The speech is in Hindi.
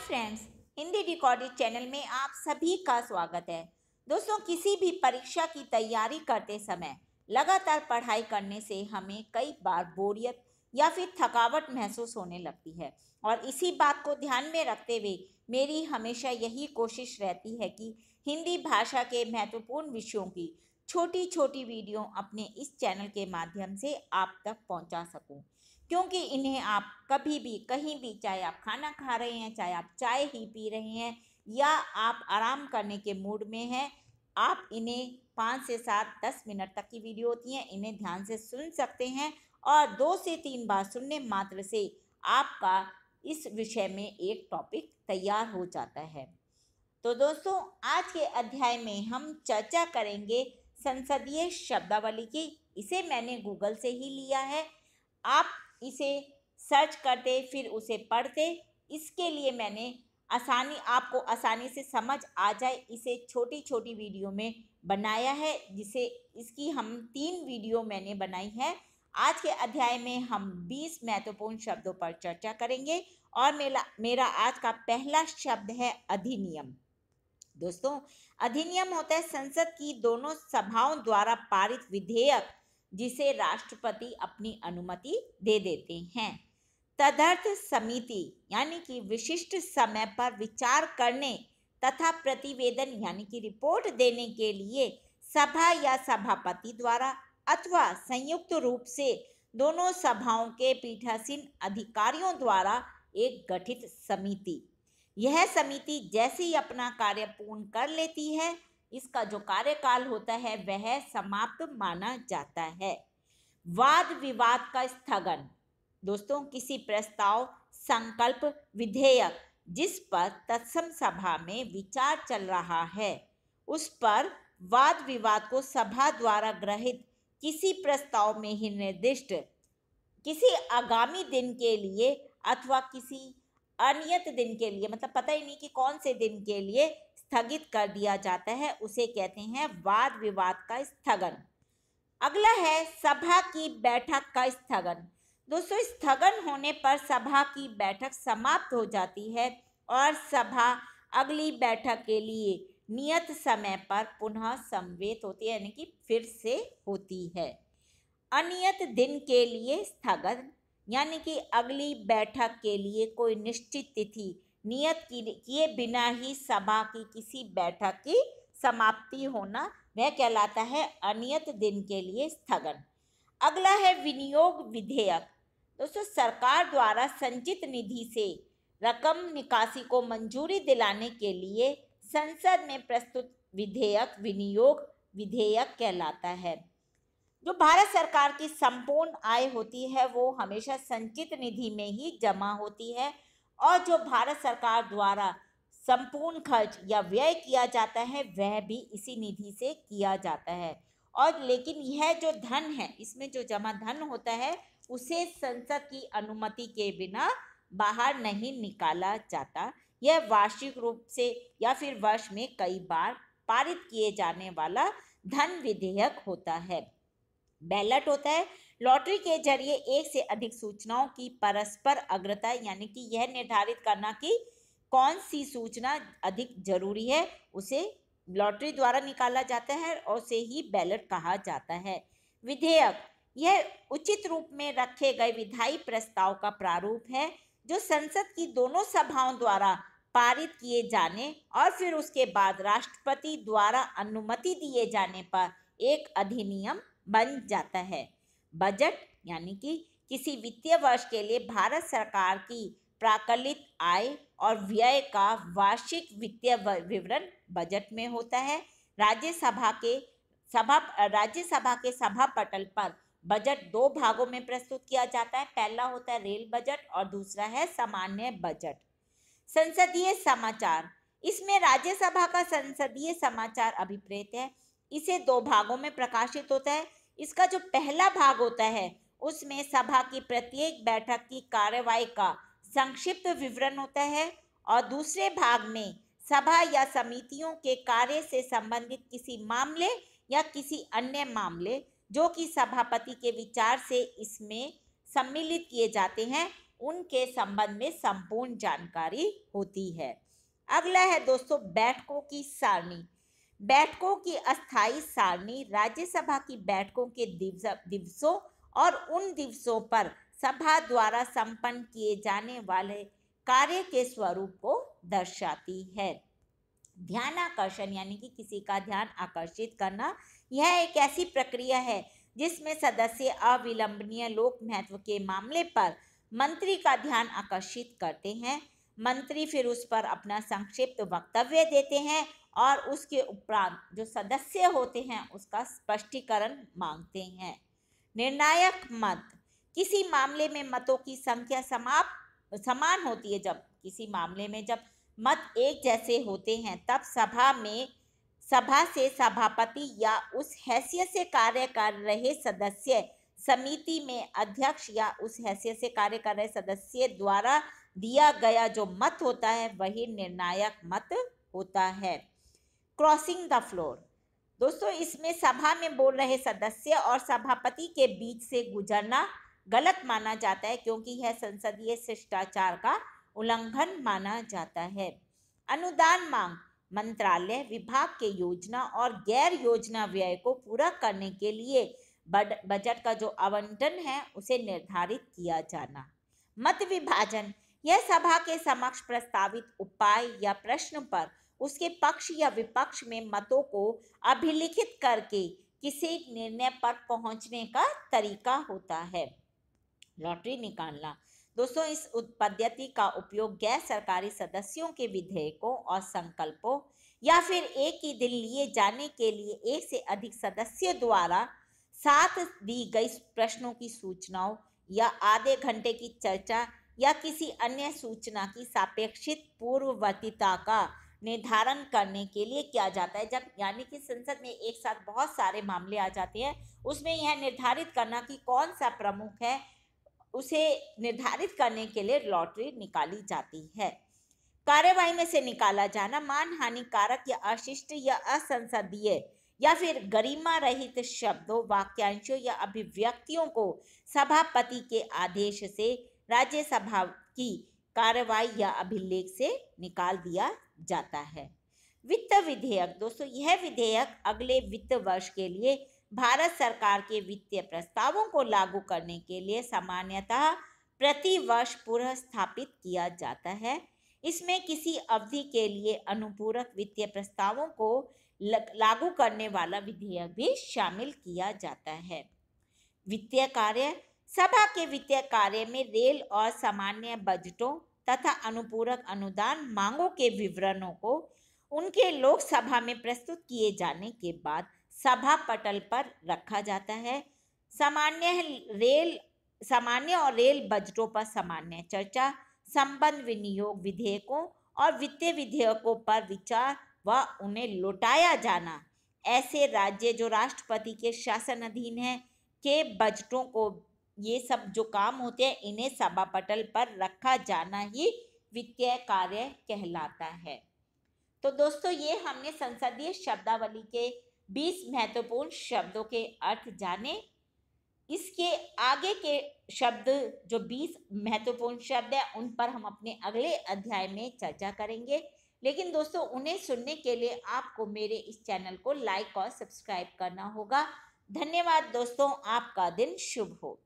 फ्रेंड्स, हिंदी डिकोडेड चैनल में आप सभी का स्वागत है। दोस्तों, किसी भी परीक्षा की तैयारी करते समय लगातार पढ़ाई करने से हमें कई बार बोरियत या फिर थकावट महसूस होने लगती है और इसी बात को ध्यान में रखते हुए मेरी हमेशा यही कोशिश रहती है कि हिंदी भाषा के महत्वपूर्ण विषयों की छोटी छोटी वीडियो अपने इस चैनल के माध्यम से आप तक पहुंचा सकूं, क्योंकि इन्हें आप कभी भी कहीं भी, चाहे आप खाना खा रहे हैं, चाहे आप चाय ही पी रहे हैं या आप आराम करने के मूड में हैं, आप इन्हें 5 से 7 10 मिनट तक की वीडियो होती हैं, इन्हें ध्यान से सुन सकते हैं और 2 से 3 बार सुनने मात्र से आपका इस विषय में एक टॉपिक तैयार हो जाता है। तो दोस्तों, आज के अध्याय में हम चर्चा करेंगे संसदीय शब्दावली की। इसे मैंने गूगल से ही लिया है, आप इसे सर्च करते फिर उसे पढ़ते। इसके लिए मैंने आपको आसानी से समझ आ जाए इसे छोटी छोटी वीडियो में बनाया है, जिसे इसकी हम 3 वीडियो मैंने बनाई है। आज के अध्याय में हम 20 महत्वपूर्ण शब्दों पर चर्चा करेंगे और मेरा आज का पहला शब्द है अधिनियम। दोस्तों, अधिनियम होता है संसद की दोनों सभाओं द्वारा पारित विधेयक जिसे राष्ट्रपति अपनी अनुमति दे देते हैं। तदर्थ समिति यानी कि विशिष्ट समय पर विचार करने तथा प्रतिवेदन यानी कि रिपोर्ट देने के लिए सभा या सभापति द्वारा अथवा संयुक्त रूप से दोनों सभाओं के पीठासीन अधिकारियों द्वारा एक गठित समिति। यह समिति जैसे ही अपना कार्य पूर्ण कर लेती है, इसका जो कार्यकाल होता है वह समाप्त माना जाता है। वाद विवाद का स्थगन। दोस्तों, किसी प्रस्ताव, संकल्प, विधेयक जिस पर तत्सम सभा में विचार चल रहा है, उस पर वाद विवाद को सभा द्वारा गृहीत किसी प्रस्ताव में ही निर्दिष्ट किसी आगामी दिन के लिए अथवा किसी अनियत दिन के लिए, मतलब पता ही नहीं कि कौन से दिन के लिए स्थगित कर दिया जाता है, उसे कहते हैं वाद विवाद का स्थगन। अगला है सभा की बैठक का स्थगन। दोस्तों, स्थगन होने पर सभा की बैठक समाप्त हो जाती है और सभा अगली बैठक के लिए नियत समय पर पुनः समवेत होती है, यानी कि फिर से होती है। अनियत दिन के लिए स्थगन यानी कि अगली बैठक के लिए कोई निश्चित तिथि नियत किए बिना ही सभा की किसी बैठक की समाप्ति होना, वह कहलाता है अनियत दिन के लिए स्थगन। अगला है विनियोग विधेयक। दोस्तों, सरकार द्वारा संचित निधि से रकम निकासी को मंजूरी दिलाने के लिए संसद में प्रस्तुत विधेयक विनियोग विधेयक कहलाता है। जो भारत सरकार की संपूर्ण आय होती है वो हमेशा संचित निधि में ही जमा होती है और जो भारत सरकार द्वारा संपूर्ण खर्च या व्यय किया जाता है वह भी इसी निधि से किया जाता है। और लेकिन यह जो धन है, इसमें जो जमा धन होता है उसे संसद की अनुमति के बिना बाहर नहीं निकाला जाता। यह वार्षिक रूप से या फिर वर्ष में कई बार पारित किए जाने वाला धन विधेयक होता है। बैलेट होता है लॉटरी के जरिए एक से अधिक सूचनाओं की परस्पर अग्रता, यानी कि यह निर्धारित करना कि कौन सी सूचना अधिक जरूरी है, उसे लॉटरी द्वारा निकाला जाता है और उसे ही बैलेट कहा जाता है। विधेयक यह उचित रूप में रखे गए विधायी प्रस्ताव का प्रारूप है जो संसद की दोनों सभाओं द्वारा पारित किए जाने और फिर उसके बाद राष्ट्रपति द्वारा अनुमति दिए जाने पर एक अधिनियम बन जाता है। बजट यानी कि किसी वित्तीय वर्ष के लिए भारत सरकार की प्राकलित आय और व्यय का वार्षिक वित्तीय विवरण बजट में होता है। राज्यसभा के सभा पटल पर बजट 2 भागों में प्रस्तुत किया जाता है। पहला होता है रेल बजट और दूसरा है सामान्य बजट। संसदीय समाचार, इसमें राज्यसभा का संसदीय समाचार अभिप्रेत है। इसे 2 भागों में प्रकाशित होता है। इसका जो पहला भाग होता है उसमें सभा की प्रत्येक बैठक की कार्यवाही का संक्षिप्त विवरण होता है और दूसरे भाग में सभा या समितियों के कार्य से संबंधित किसी मामले या किसी अन्य मामले जो कि सभापति के विचार से इसमें सम्मिलित किए जाते हैं, उनके संबंध में संपूर्ण जानकारी होती है। अगला है दोस्तों बैठकों की सारणी। बैठकों की अस्थायी सारणी राज्यसभा की बैठकों के दिवसों और उन दिवसों पर सभा द्वारा संपन्न किए जाने वाले कार्य के स्वरूप को दर्शाती है। ध्यान आकर्षण यानी कि किसी का ध्यान आकर्षित करना, यह एक ऐसी प्रक्रिया है जिसमें सदस्य अविलंबनीय लोक महत्व के मामले पर मंत्री का ध्यान आकर्षित करते हैं। मंत्री फिर उस पर अपना संक्षिप्त वक्तव्य देते हैं और उसके उपरांत जो सदस्य होते हैं उसका स्पष्टीकरण मांगते हैं। निर्णायक मत, किसी मामले में मतों की संख्या समान होती है। जब किसी मामले में जब मत एक जैसे होते हैं तब सभा से सभापति या उस हैसियत से कार्य कर रहे सदस्य समिति में अध्यक्ष या उस हैसियत से कार्य कर रहे सदस्य द्वारा दिया गया जो मत होता है वही निर्णायक मत होता है। क्रॉसिंग द फ्लोर, दोस्तों इसमें सभा में बोल रहे सदस्य और सभापति के बीच से गुजरना गलत माना जाता है क्योंकि यह संसदीय शिष्टाचार का उल्लंघन माना जाता है। अनुदान मांग, मंत्रालय विभाग के योजना और गैर योजना व्यय को पूरा करने के लिए बजट का जो आवंटन है उसे निर्धारित किया जाना। मत विभाजन, यह सभा के समक्ष प्रस्तावित उपाय या प्रश्न पर उसके पक्ष या विपक्ष में मतों को अभिलिखित करके किसी निर्णय पर पहुंचने का तरीका होता है। लॉटरी निकालना, दोस्तों इस पद्धति का उपयोग गैर सरकारी सदस्यों के विधेयकों और संकल्पों या फिर एक ही दिन लिए जाने के लिए एक से अधिक सदस्य द्वारा साथ दी गई प्रश्नों की सूचनाओं या आधे घंटे की चर्चा या किसी अन्य सूचना की सापेक्षित पूर्ववर्तीता का निर्धारण करने के लिए किया जाता है। जब यानी कि संसद में एक साथ बहुत सारे मामले आ जाते हैं उसमें यह निर्धारित करना कि कौन सा प्रमुख है उसे निर्धारित करने के लिए लॉटरी निकाली जाती है। कार्यवाही में से निकाला जाना, मानहानि कारक या अशिष्ट या असंसदीय या फिर गरिमा रहित शब्दों, वाक्यांशों या अभिव्यक्तियों को सभापति के आदेश से राज्यसभा की कार्यवाही या अभिलेख से निकाल दिया जाता है। वित्त विधेयक, दोस्तों यह विधेयक अगले वित्त वर्ष के लिए भारत सरकार के वित्तीय प्रस्तावों को लागू करने के लिए सामान्यतः प्रति वर्ष पुनः स्थापित किया जाता है। इसमें किसी अवधि के लिए अनुपूरक वित्तीय प्रस्तावों को लागू करने वाला विधेयक भी शामिल किया जाता है। वित्तीय कार्य, सभा के वित्तीय कार्य में रेल और सामान्य बजटों तथा अनुपूरक अनुदान मांगों के विवरणों को उनके लोकसभा में प्रस्तुत किए जाने के बाद सभा पटल पर रखा जाता है। सामान्य और रेल बजटों पर सामान्य चर्चा, संबंध विनियोग विधेयकों और वित्तीय विधेयकों पर विचार व उन्हें लौटाया जाना, ऐसे राज्य जो राष्ट्रपति के शासन अधीन है के बजटों को, ये सब जो काम होते हैं इन्हें सभा पटल पर रखा जाना ही वित्तीय कार्य कहलाता है। तो दोस्तों ये हमने संसदीय शब्दावली के 20 महत्वपूर्ण शब्दों के अर्थ जाने। इसके आगे के शब्द जो 20 महत्वपूर्ण शब्द हैं उन पर हम अपने अगले अध्याय में चर्चा करेंगे। लेकिन दोस्तों उन्हें सुनने के लिए आपको मेरे इस चैनल को लाइक और सब्सक्राइब करना होगा। धन्यवाद दोस्तों, आपका दिन शुभ हो।